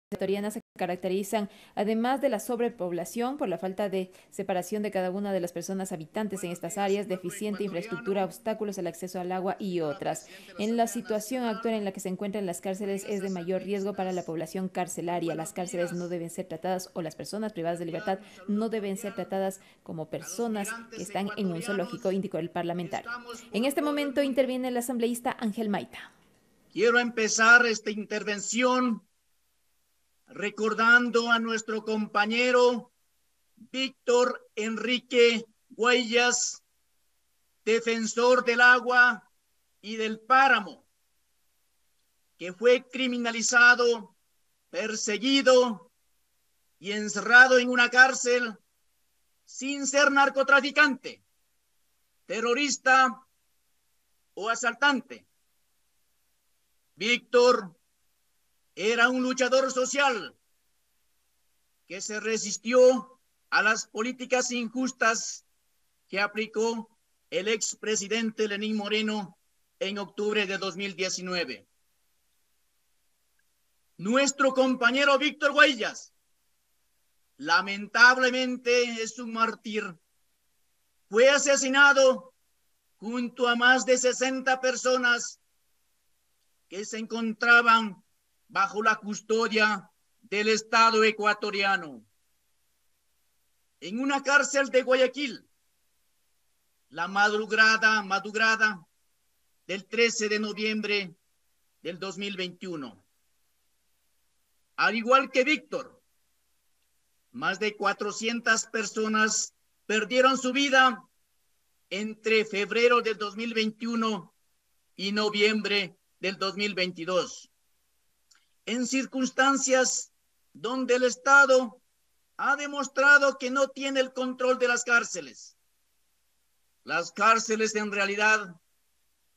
ecuatorianas se caracterizan, además de la sobrepoblación, por la falta de separación de cada una de las personas habitantes en estas áreas, deficiente infraestructura, obstáculos al acceso al agua y otras. En la situación actual en la que se encuentran las cárceles es de mayor riesgo para la población carcelaria. Las cárceles no deben ser tratadas, o las personas privadas de libertad no deben ser tratadas como personas que están en un zoológico, indicó el parlamentario. En este momento interviene el asambleísta Ángel Maita. Quiero empezar esta intervención recordando a nuestro compañero Víctor Enrique Guayllas, defensor del agua y del páramo, que fue criminalizado, perseguido y encerrado en una cárcel sin ser narcotraficante, terrorista o asaltante. Víctor era un luchador social que se resistió a las políticas injustas que aplicó el expresidente Lenín Moreno en octubre de 2019. Nuestro compañero Víctor Guayllas, lamentablemente, es un mártir. Fue asesinado junto a más de 60 personas que se encontraban bajo la custodia del Estado ecuatoriano. En una cárcel de Guayaquil, la madrugada del 13 de noviembre del 2021. Al igual que Víctor, más de 400 personas perdieron su vida entre febrero del 2021 y noviembre del 2022, en circunstancias donde el Estado ha demostrado que no tiene el control de las cárceles. Las cárceles en realidad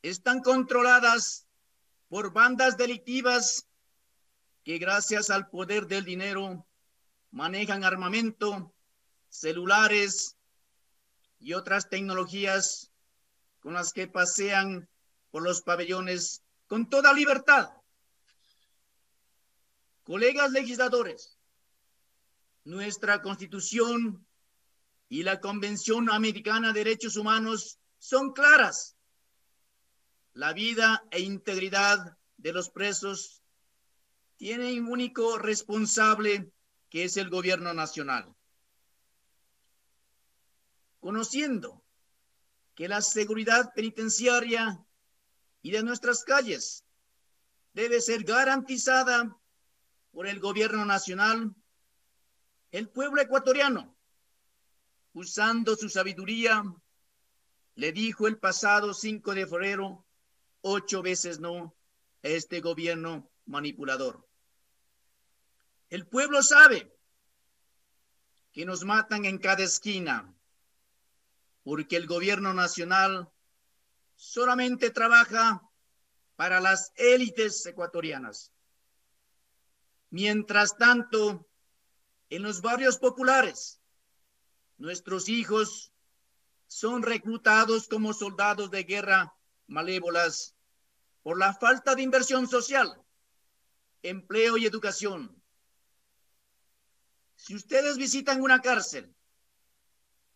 están controladas por bandas delictivas que gracias al poder del dinero manejan armamento, celulares y otras tecnologías con las que pasean por los pabellones con toda libertad. Colegas legisladores, nuestra Constitución y la Convención Americana de Derechos Humanos son claras. La vida e integridad de los presos tienen un único responsable, que es el gobierno nacional. Conociendo que la seguridad penitenciaria y de nuestras calles debe ser garantizada por el gobierno nacional, el pueblo ecuatoriano, usando su sabiduría, le dijo el pasado 5 de febrero 8 veces no a este gobierno manipulador. El pueblo sabe que nos matan en cada esquina, porque el gobierno nacional solamente trabaja para las élites ecuatorianas. Mientras tanto, en los barrios populares, nuestros hijos son reclutados como soldados de guerra malévolas por la falta de inversión social, empleo y educación. Si ustedes visitan una cárcel,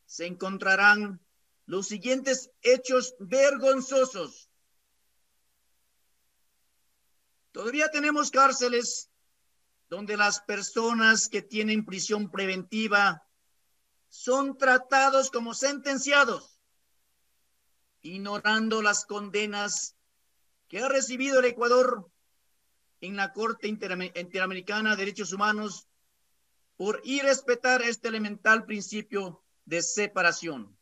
se encontrarán los siguientes hechos vergonzosos. Todavía tenemos cárceles donde las personas que tienen prisión preventiva son tratados como sentenciados, ignorando las condenas que ha recibido el Ecuador en la Corte Interamericana de Derechos Humanos por irrespetar este elemental principio de separación.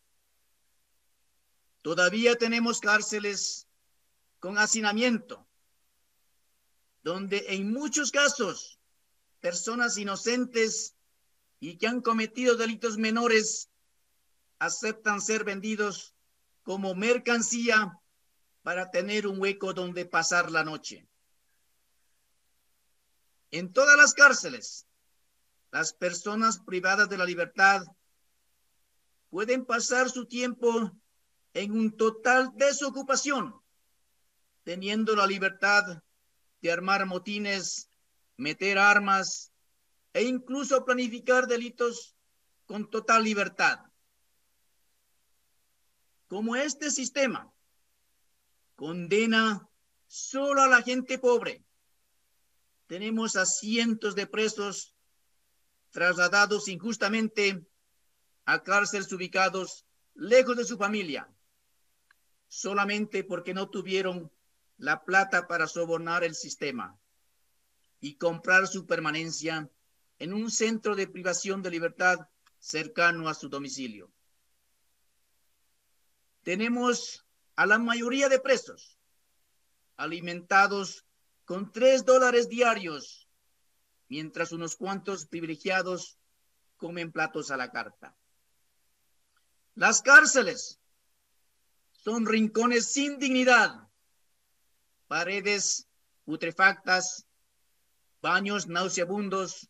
Todavía tenemos cárceles con hacinamiento, donde en muchos casos personas inocentes y que han cometido delitos menores aceptan ser vendidos como mercancía para tener un hueco donde pasar la noche. En todas las cárceles, las personas privadas de la libertad pueden pasar su tiempo en un total desocupación, teniendo la libertad de armar motines meter armas e incluso planificar delitos con total libertad. Como este sistema condena solo a la gente pobre, tenemos a cientos de presos trasladados injustamente a cárceles ubicados lejos de su familia, solamente porque no tuvieron la plata para sobornar el sistema y comprar su permanencia en un centro de privación de libertad cercano a su domicilio. Tenemos a la mayoría de presos alimentados con $3 diarios, mientras unos cuantos privilegiados comen platos a la carta. Las cárceles son rincones sin dignidad, paredes putrefactas, baños nauseabundos,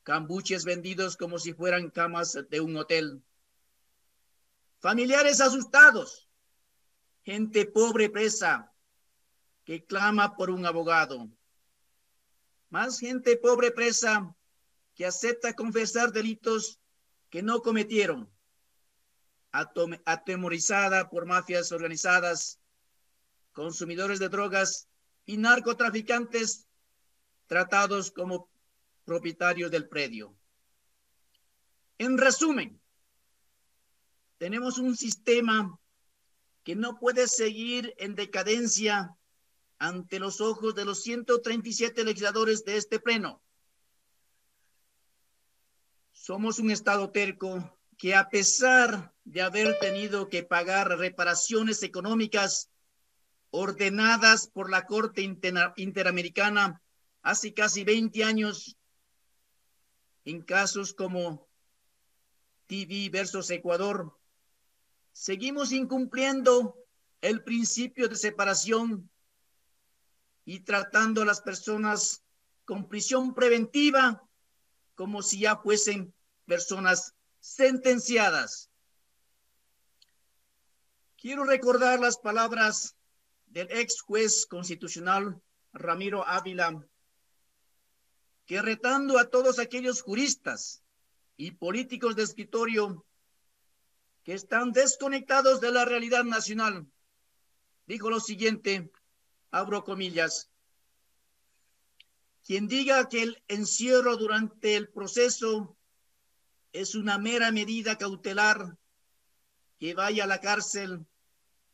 cambuches vendidos como si fueran camas de un hotel, familiares asustados, gente pobre presa que clama por un abogado, más gente pobre presa que acepta confesar delitos que no cometieron, atemorizada por mafias organizadas, consumidores de drogas y narcotraficantes tratados como propietarios del predio. En resumen, tenemos un sistema que no puede seguir en decadencia ante los ojos de los 137 legisladores de este pleno. Somos un Estado terco que, a pesar de haber tenido que pagar reparaciones económicas ordenadas por la Corte Interamericana hace casi 20 años, en casos como TV versus Ecuador, seguimos incumpliendo el principio de separación y tratando a las personas con prisión preventiva como si ya fuesen personas sentenciadas. Quiero recordar las palabras del ex juez constitucional Ramiro Ávila, que, retando a todos aquellos juristas y políticos de escritorio que están desconectados de la realidad nacional, dijo lo siguiente, abro comillas: quien diga que el encierro durante el proceso es una mera medida cautelar, que vaya a la cárcel,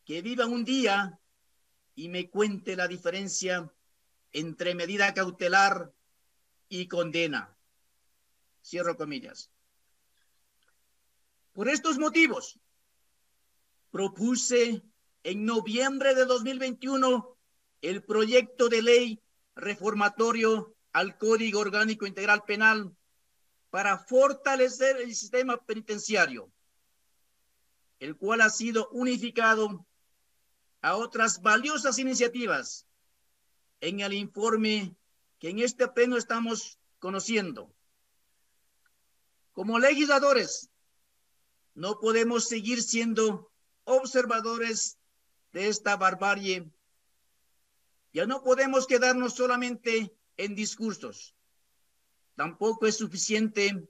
que viva un día y me cuente la diferencia entre medida cautelar y condena. Cierro comillas. Por estos motivos, propuse en noviembre de 2021 el proyecto de ley reformatorio al Código Orgánico Integral Penal para fortalecer el sistema penitenciario, el cual ha sido unificado a otras valiosas iniciativas en el informe que en este pleno estamos conociendo. Como legisladores, no podemos seguir siendo observadores de esta barbarie. Ya no podemos quedarnos solamente en discursos. Tampoco es suficiente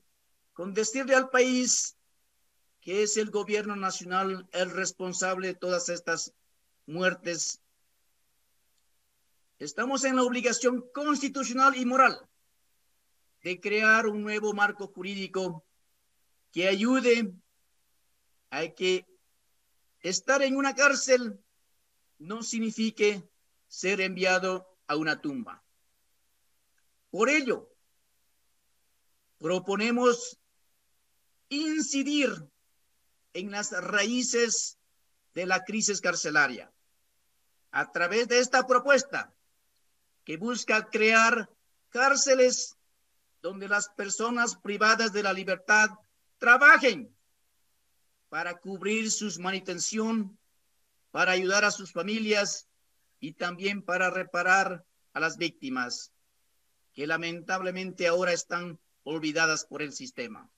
con decirle al país que es el gobierno nacional el responsable de todas estas muertes. Estamos en la obligación constitucional y moral de crear un nuevo marco jurídico que ayude a que estar en una cárcel no signifique ser enviado a una tumba. Por ello, proponemos incidir en las raíces de la crisis carcelaria a través de esta propuesta que busca crear cárceles donde las personas privadas de la libertad trabajen para cubrir sus manutención, para ayudar a sus familias y también para reparar a las víctimas que lamentablemente ahora están olvidadas por el sistema.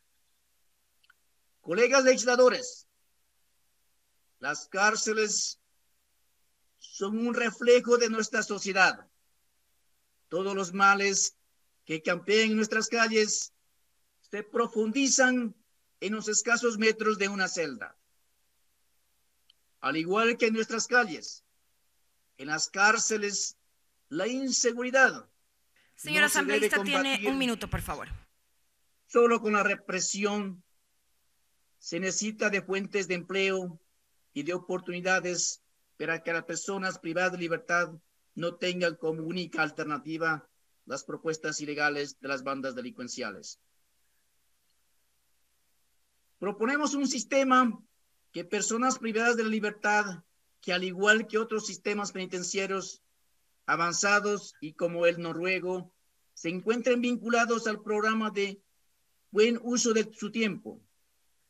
Colegas legisladores, las cárceles son un reflejo de nuestra sociedad. Todos los males que campean en nuestras calles se profundizan en los escasos metros de una celda. Al igual que en nuestras calles, en las cárceles, la inseguridad Señor no se debe asambleísta, tiene combatir un minuto, por favor. solo con la represión. Se necesita de fuentes de empleo y de oportunidades para que las personas privadas de libertad no tengan como única alternativa las propuestas ilegales de las bandas delincuenciales. Proponemos un sistema que personas privadas de la libertad, que al igual que otros sistemas penitenciarios avanzados y como el noruego, se encuentren vinculados al programa de buen uso de su tiempo.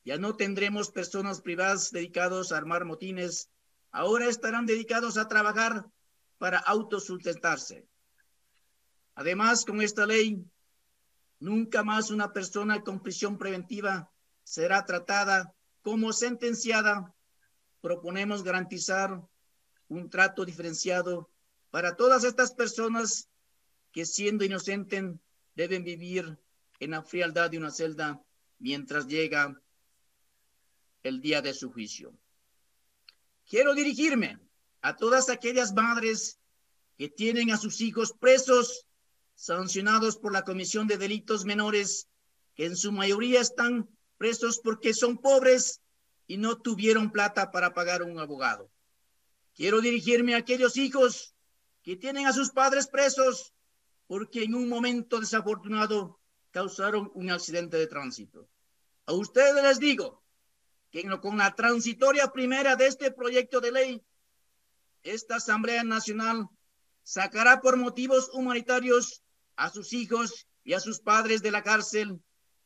Ya no tendremos personas privadas dedicadas a armar motines, ahora estarán dedicados a trabajar para autosustentarse. Además, con esta ley, nunca más una persona con prisión preventiva será tratada como sentenciada. Proponemos garantizar un trato diferenciado para todas estas personas que, siendo inocentes, deben vivir en la frialdad de una celda mientras llega el día de su juicio. Quiero dirigirme a todas aquellas madres que tienen a sus hijos presos, sancionados por la Comisión de Delitos Menores, que en su mayoría están presos porque son pobres y no tuvieron plata para pagar un abogado. Quiero dirigirme a aquellos hijos que tienen a sus padres presos porque en un momento desafortunado causaron un accidente de tránsito. A ustedes les digo que con la transitoria primera de este proyecto de ley, esta Asamblea Nacional sacará por motivos humanitarios a sus hijos y a sus padres de la cárcel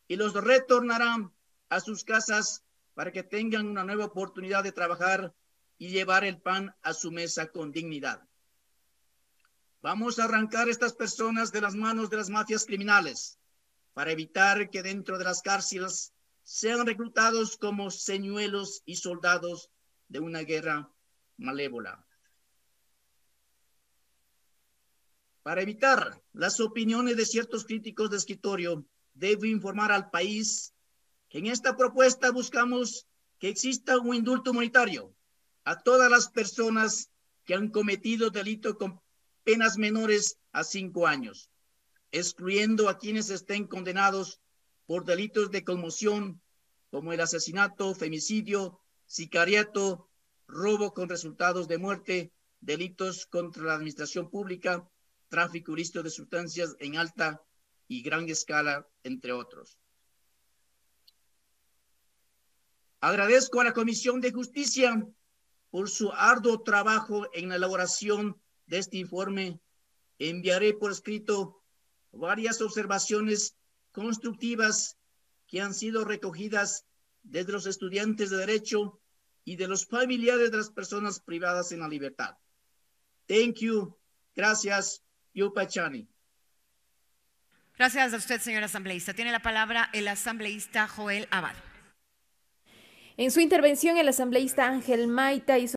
y los retornarán a sus casas para que tengan una nueva oportunidad de trabajar y llevar el pan a su mesa con dignidad. Vamos a arrancar a estas personas de las manos de las mafias criminales para evitar que dentro de las cárceles sean reclutados como señuelos y soldados de una guerra malévola. Para evitar las opiniones de ciertos críticos de escritorio, debo informar al país que en esta propuesta buscamos que exista un indulto humanitario a todas las personas que han cometido delito con penas menores a 5 años, excluyendo a quienes estén condenados por delitos de conmoción, como el asesinato, femicidio, sicariato, robo con resultados de muerte, delitos contra la administración pública, tráfico ilícito de sustancias en alta y gran escala, entre otros. Agradezco a la Comisión de Justicia por su arduo trabajo en la elaboración de este informe. Enviaré por escrito varias observaciones constructivas que han sido recogidas desde los estudiantes de Derecho y de los familiares de las personas privadas en la libertad. Thank you. Gracias. Yupachani. Gracias a usted, señor asambleísta. Tiene la palabra el asambleísta Joel Abad. En su intervención, el asambleísta Ángel Maita hizo